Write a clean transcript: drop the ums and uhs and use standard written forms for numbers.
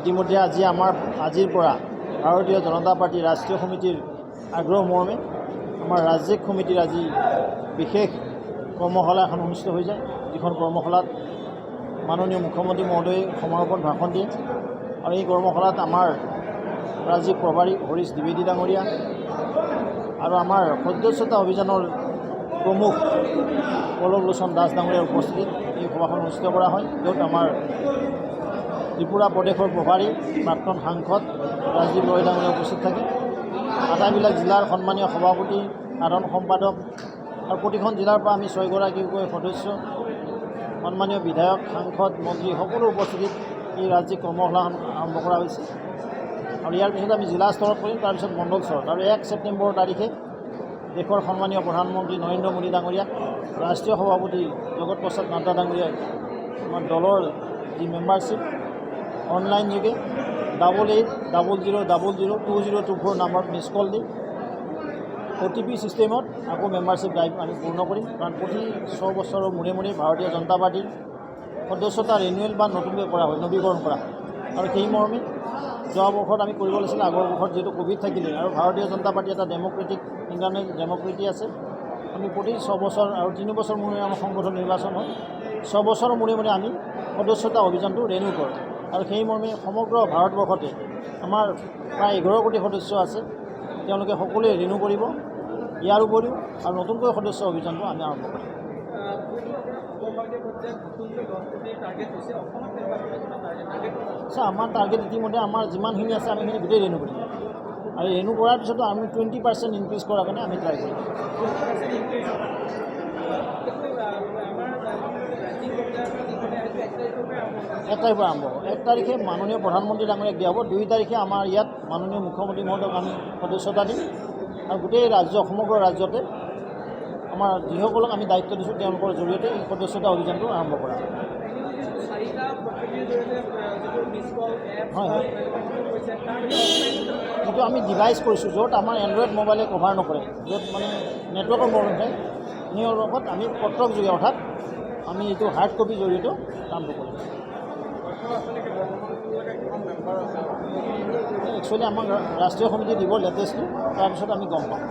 ইতিমধ্যে আজিৰ পৰা ভাৰতীয় জনতা পাৰ্টি ৰাষ্ট্ৰীয় সমিতিৰ আগ্ৰহ মৰ্মে আমাৰ ৰাজ্যিক সমিতিৰ আজি বিশেষ কৰ্মশালা এখন অনুষ্ঠিত হৈ যায়, যিখন কৰ্মশালাত মাননীয় মুখ্যমন্ত্ৰী মহোদয়ে সমাৰোপত ভাষণ দিয়ে। আৰু এই কৰ্মশালাত আমাৰ ৰাজ্যিক প্ৰভাৰী হৰীশ দ্বিবেদী ডাঙৰীয়া আৰু আমাৰ সদস্যতা অভিযানৰ প্ৰমুখ পল্লৱ লোচন দাস ডাঙৰীয়াৰ উপস্থিতিত এই সভাখন অনুষ্ঠিত কৰা হয়, য'ত আমাৰ ত্ৰিপুৰা প্ৰদেশৰ প্ৰভাৰী প্ৰাক্তন সাংসদ ৰাজদীপ ৰয় ডাঙৰীয়া উপস্থিত থাকে। আটাইবিলাক জিলাৰ সন্মানীয় সভাপতি, সাধাৰণ সম্পাদক আৰু প্ৰতিখন জিলাৰ পৰা আমি 6 গৰাকীকৈ সদস্য, সন্মানীয় বিধায়ক, সাংসদ, মন্ত্ৰী সকলো উপস্থিতিত এই ৰাজ্যিক কৰ্মশালাখন আৰম্ভ কৰা হৈছে। আৰু ইয়াৰ পিছত আমি জিলা স্তৰত কৰিম, তাৰপিছত মণ্ডল স্তৰত। আৰু 1 ছেপ্টেম্বৰ তাৰিখে দেশৰ সন্মানীয় প্ৰধানমন্ত্ৰী নৰেন্দ্ৰ মোদী ডাঙৰীয়াক, ৰাষ্ট্ৰীয় সভাপতি জগত প্ৰসাদ নাড্ডা ডাঙৰীয়াক আমাৰ দলৰ যি মেম্বাৰশ্বিপ অনলাইন যোগে 8800002024 নম্বৰত মিছ কল দি OTP ছিষ্টেমত আকৌ মেম্বাৰশ্বিপ ড্ৰাইভ আমি পূৰ্ণ কৰিম। কাৰণ প্ৰতি 6 বছৰৰ মূৰে মূৰে ভাৰতীয় জনতা পাৰ্টীৰ সদস্যতা ৰিনিউৱেল বা নতুনকৈ কৰা হয়, নৱীকৰণ কৰা। আৰু সেই মৰ্মে যোৱা বৰ্ষত আমি কৰিব লাগিছিল, আগৰ বৰ্ষত যিহেতু কোভিড থাকিলে আৰু ভাৰতীয় জনতা পাৰ্টি এটা ডেম'ক্ৰেটিক ইণ্টাৰনেট ডেম'ক্ৰেটি আছে, আমি প্ৰতি 6 বছৰ আৰু 3 বছৰ মূৰে আমাৰ সংগঠন নিৰ্বাচন হয়, 6 বছৰৰ মূৰে মূৰে আমি সদস্যতা অভিযানটো ৰিনিউ কৰোঁ। আৰু সেই মৰ্মে সমগ্ৰ ভাৰতবৰ্ষতে আমাৰ প্ৰায় 11 কোটি সদস্য আছে, তেওঁলোকে সকলোৱে ৰিনিউ কৰিব। ইয়াৰ উপৰিও আৰু নতুনকৈ সদস্য অভিযানটো আমি আৰম্ভ কৰিম। আমাৰ টাৰ্গেট ইতিমধ্যে আমাৰ যিমানখিনি আছে আমি সেইখিনি গোটেই ৰিনিউ কৰিম। আৰু ৰিনিউ কৰাৰ পিছতো আমি 20% ইনক্ৰিজ কৰাৰ কাৰণে আমি ট্ৰাই কৰিম। 1 তাৰিখৰ পৰা আৰম্ভ হ'ব। 1 তাৰিখে মাননীয় প্ৰধানমন্ত্ৰী ডাঙৰীয়াক দিয়া হ'ব, 2 তাৰিখে আমাৰ ইয়াত মাননীয় মুখ্যমন্ত্ৰী মহোদয়ক আমি সদস্যতা দিম। আৰু গোটেই সমগ্ৰ ৰাজ্যতে আমাৰ যিসকলক আমি দায়িত্ব দিছোঁ তেওঁলোকৰ জৰিয়তে এই সদস্যতা অভিযানটো আৰম্ভ কৰা হয়। হয়, যিটো আমি ডিভাইচ কৰিছোঁ, য'ত আমাৰ এণ্ড্ৰইড মোবাইলে কভাৰ নকৰে, য'ত মানে নেটৱৰ্কৰ প্ৰব্লেম থাকে, সেই লগত আমি পত্ৰক যোগে অৰ্থাৎ আমি এইটো হাৰ্ড কপিৰ জৰিয়তে কামটো কৰিম। একচুৱেলি আমাক ৰাষ্ট্ৰীয় সমিতি দিব লেটেষ্টলি, তাৰপিছত আমি গম পাম।